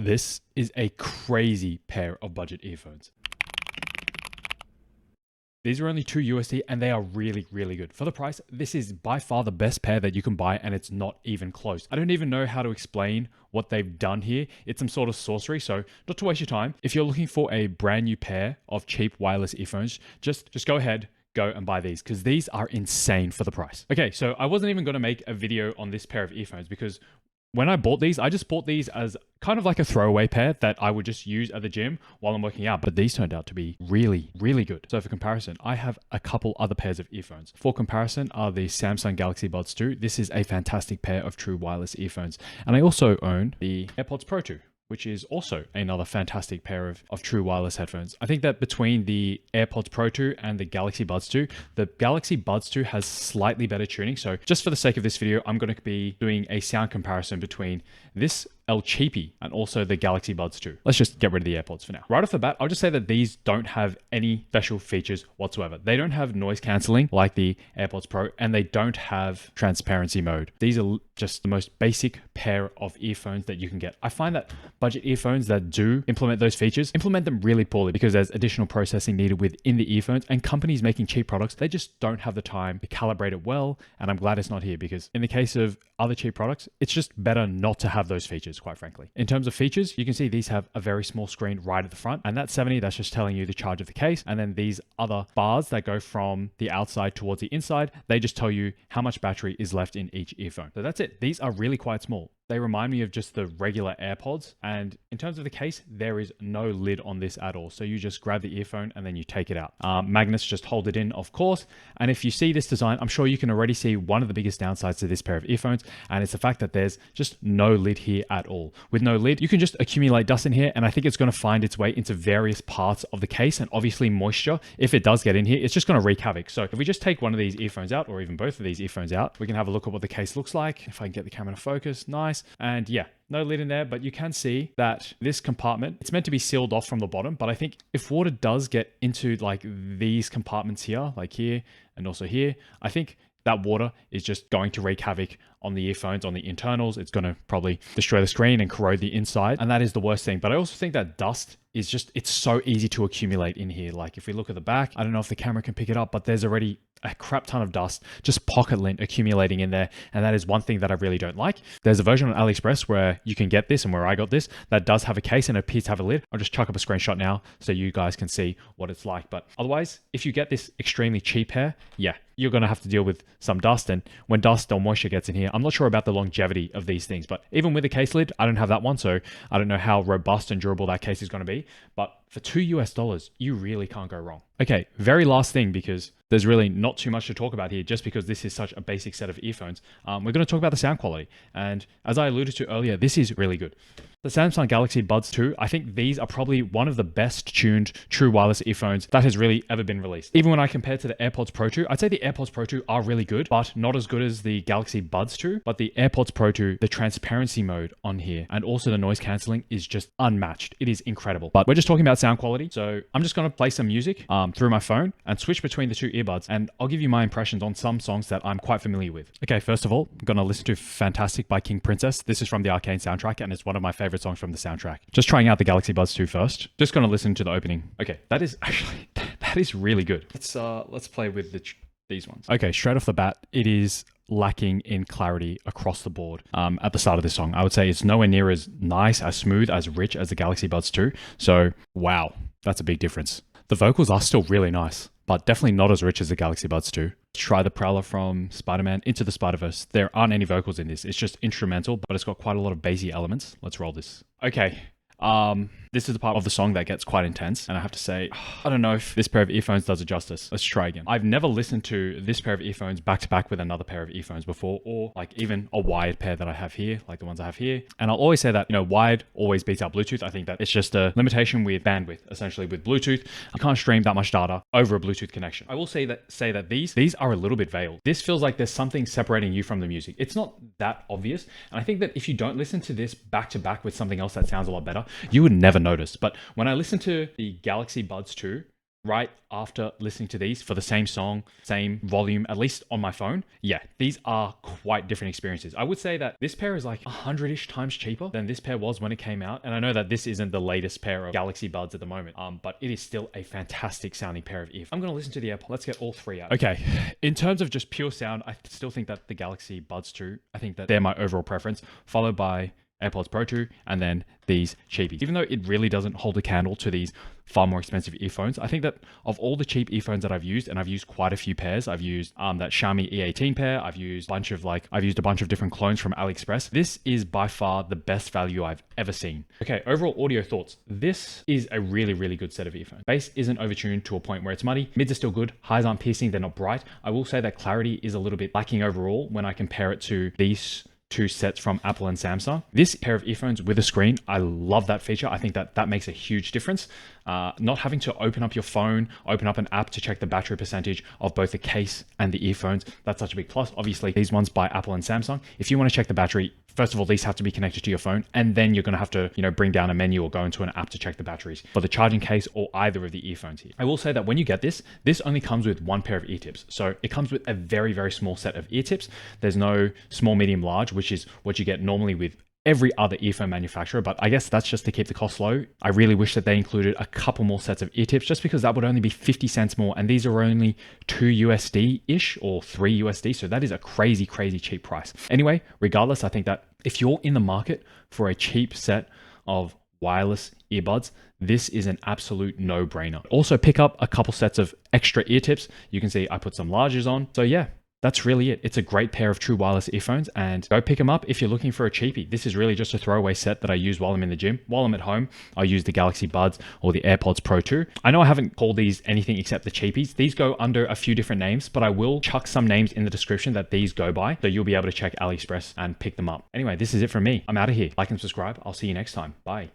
This is a crazy pair of budget earphones. These are only $2 and they are really, really good. For the price, this is by far the best pair that you can buy and it's not even close. I don't even know how to explain what they've done here. It's some sort of sorcery, so not to waste your time. If you're looking for a brand new pair of cheap wireless earphones, just go ahead, go and buy these because these are insane for the price. Okay, so I wasn't even going to make a video on this pair of earphones because when I bought these, I just bought these as kind of like a throwaway pair that I would just use at the gym while I'm working out. But these turned out to be really, really good. So for comparison, I have a couple other pairs of earphones. For comparison are the Samsung Galaxy Buds 2. This is a fantastic pair of true wireless earphones. And I also own the AirPods Pro 2, which is also another fantastic pair of true wireless headphones. I think that between the AirPods Pro 2 and the Galaxy Buds 2, the Galaxy Buds 2 has slightly better tuning. So just for the sake of this video, I'm going to be doing a sound comparison between this El Cheapy and also the Galaxy Buds 2. Let's just get rid of the AirPods for now. Right off the bat, I'll just say that these don't have any special features whatsoever. They don't have noise cancelling like the AirPods Pro, and they don't have transparency mode. These are just the most basic pair of earphones that you can get. I find that budget earphones that do implement those features implement them really poorly because there's additional processing needed within the earphones, and companies making cheap products, they just don't have the time to calibrate it well. And I'm glad it's not here because in the case of other cheap products, it's just better not to have those features, quite frankly. In terms of features, you can see these have a very small screen right at the front, and that 70, that's just telling you the charge of the case. And then these other bars that go from the outside towards the inside, they just tell you how much battery is left in each earphone. So that's it. These are really quite small. They remind me of just the regular AirPods. And in terms of the case, there is no lid on this at all. So you just grab the earphone and then you take it out. Magnets just hold it in, of course. And if you see this design, I'm sure you can already see one of the biggest downsides to this pair of earphones. And it's the fact that there's just no lid here at all. With no lid, you can just accumulate dust in here. And I think it's going to find its way into various parts of the case. And obviously moisture, if it does get in here, it's just going to wreak havoc. So if we just take one of these earphones out, or even both of these earphones out, we can have a look at what the case looks like. If I can get the camera to focus, nice. And yeah, no lid in there, but you can see that this compartment, it's meant to be sealed off from the bottom, but I think if water does get into like these compartments here, like here and also here, I think that water is just going to wreak havoc on the earphones, on the internals. It's going to probably destroy the screen and corrode the inside. And that is the worst thing. But I also think that dust is just, it's so easy to accumulate in here. Like if we look at the back, I don't know if the camera can pick it up, but there's already a crap ton of dust, just pocket lint accumulating in there. And that is one thing that I really don't like. There's a version on Aliexpress where you can get this and where I got this, that does have a case and it appears to have a lid. I'll just chuck up a screenshot now so you guys can see what it's like. But otherwise, if you get this extremely cheap pair, yeah, you're going to have to deal with some dust. And when dust or moisture gets in here, I'm not sure about the longevity of these things, but even with a case lid, I don't have that one. So I don't know how robust and durable that case is going to be, but for $2, you really can't go wrong. Okay, very last thing, because there's really not too much to talk about here just because this is such a basic set of earphones. We're going to talk about the sound quality. And as I alluded to earlier, this is really good. The Samsung Galaxy Buds 2, I think these are probably one of the best tuned true wireless earphones that has really ever been released. Even when I compare to the AirPods Pro 2, I'd say the AirPods Pro 2 are really good, but not as good as the Galaxy Buds 2. But the AirPods Pro 2, the transparency mode on here and also the noise cancelling is just unmatched. It is incredible. But we're just talking about sound quality. So I'm just going to play some music through my phone and switch between the two earbuds. And I'll give you my impressions on some songs that I'm quite familiar with. Okay, first of all, I'm going to listen to Fantastic by King Princess. This is from the Arcane soundtrack and it's one of my favorite songs from the soundtrack. Just trying out the Galaxy Buds 2 first. Just going to listen to the opening. Okay, that is actually, that is really good. Let's play with these ones. Okay, straight off the bat, it is lacking in clarity across the board at the start of this song. I would say it's nowhere near as nice, as smooth, as rich as the Galaxy Buds 2. So, wow, that's a big difference. The vocals are still really nice, but definitely not as rich as the Galaxy Buds 2. Try the Prowler from Spider-Man Into the Spider-Verse. There aren't any vocals in this. It's just instrumental, but it's got quite a lot of bassy elements. Let's roll this. Okay. This is the part of the song that gets quite intense, and I have to say, I don't know if this pair of earphones does it justice. Let's try again. I've never listened to this pair of earphones back to back with another pair of earphones before, or like even a wired pair that I have here, like the ones I have here. And I'll always say that, wired always beats out Bluetooth. I think that it's just a limitation with bandwidth, essentially with Bluetooth. You can't stream that much data over a Bluetooth connection. I will say that these are a little bit veiled. This feels like there's something separating you from the music. It's not that obvious. And I think that if you don't listen to this back to back with something else that sounds a lot better, you would never notice. But when I listen to the Galaxy Buds 2 right after listening to these for the same song, same volume, at least on my phone, yeah, these are quite different experiences. I would say that this pair is like 100-ish times cheaper than this pair was when it came out. And I know that this isn't the latest pair of Galaxy Buds at the moment, but it is still a fantastic sounding pair of earphones. I'm going to listen to the AirPods. Let's get all three out. Okay, in terms of just pure sound, I still think that the Galaxy Buds 2, I think that they're my overall preference, followed by AirPods Pro 2, and then these cheapies. Even though it really doesn't hold a candle to these far more expensive earphones, I think that of all the cheap earphones that I've used, and I've used quite a few pairs, I've used that Xiaomi E18 pair, I've used a bunch of different clones from Aliexpress. This is by far the best value I've ever seen. Okay, overall audio thoughts. This is a really, really good set of earphones. Bass isn't overtuned to a point where it's muddy. Mids are still good. Highs aren't piercing. They're not bright. I will say that clarity is a little bit lacking overall when I compare it to these two sets from Apple and Samsung. This pair of earphones with a screen, I love that feature. I think that makes a huge difference. Not having to open up your phone, open up an app to check the battery percentage of both the case and the earphones, that's such a big plus. Obviously, these ones by Apple and Samsung, if you want to check the battery, first of all, these have to be connected to your phone, and then you're going to have to, bring down a menu or go into an app to check the batteries for the charging case or either of the earphones here. I will say that when you get this only comes with one pair of ear tips. So it comes with a very, very small set of ear tips. There's no small, medium, large, which is what you get normally with every other earphone manufacturer, but I guess that's just to keep the cost low. I really wish that they included a couple more sets of ear tips, just because that would only be 50 cents more, and these are only $2 or $3. So that is a crazy, crazy cheap price. Anyway, regardless, I think that if you're in the market for a cheap set of wireless earbuds, this is an absolute no-brainer. Also pick up a couple sets of extra ear tips. You can see I put some larges on. So yeah, that's really it. It's a great pair of true wireless earphones, and go pick them up if you're looking for a cheapie. This is really just a throwaway set that I use while I'm in the gym. While I'm at home, I use the Galaxy Buds or the AirPods Pro 2. I know I haven't called these anything except the cheapies. These go under a few different names, but I will chuck some names in the description that these go by, so you'll be able to check Aliexpress and pick them up. Anyway, this is it from me. I'm out of here. Like and subscribe. I'll see you next time. Bye.